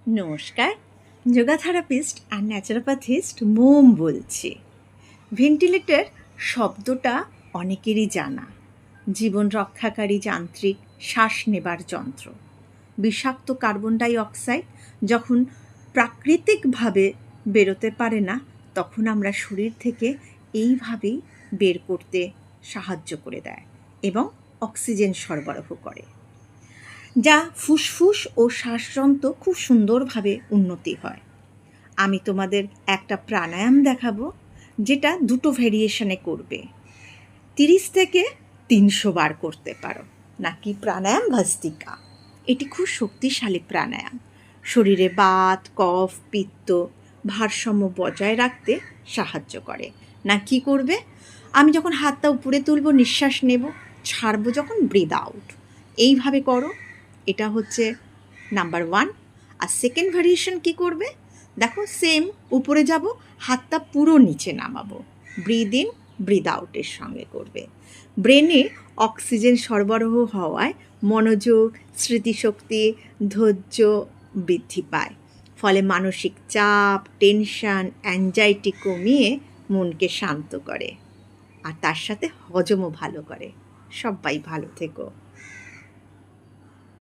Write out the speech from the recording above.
নমস্কার, যোগা থেরাপিস্ট আর ন্যাচারোপ্যাথিস্ট মোম বলছি। ভেন্টিলেটর শব্দটা অনেকেরই জানা। জীবন রক্ষাকারী যান্ত্রিক শ্বাস নেবার যন্ত্র। বিষাক্ত কার্বন ডাই অক্সাইড যখন প্রাকৃতিকভাবে বেরোতে পারে না, তখন আমরা শরীর থেকে এইভাবেই বের করতে সাহায্য করে দেয় এবং অক্সিজেন সরবরাহ করে, যা ফুসফুস ও শ্বাসযন্ত্র খুব সুন্দরভাবে উন্নতি হয়। আমি তোমাদের একটা প্রাণায়াম দেখাবো, যেটা দুটো ভেরিয়েশনে করবে। 30 থেকে 300 বার করতে পারো। নাকি প্রাণায়াম ভস্তিকা, এটি খুব শক্তিশালী প্রাণায়াম। শরীরে বাত, কফ, পিত্ত ভারসাম্য বজায় রাখতে সাহায্য করে। না কি করবে, আমি যখন হাতটা উপরে তুলব, নিঃশ্বাস নেব, ছাড়বো যখন, ব্রিথ আউট, এইভাবে করো। এটা হচ্ছে নাম্বার 1। আর সেকেন্ড ভেরিয়েশন কি করবে দেখো, সেম উপরে যাব, হাতটা পুরো নিচে নামাবো, ব্রিথ ইন ব্রিথ আউটের সঙ্গে করবে। ব্রেনে অক্সিজেন সরবরাহ হওয়ায় মনোযোগ, স্মৃতিশক্তি, ধৈর্য বৃদ্ধি পায়। ফলে মানসিক চাপ, টেনশন, অ্যাংজাইটি কমিয়ে মনকে শান্ত করে, আর তার সাথে হজমও ভালো করে। সবাই ভালো থেকো।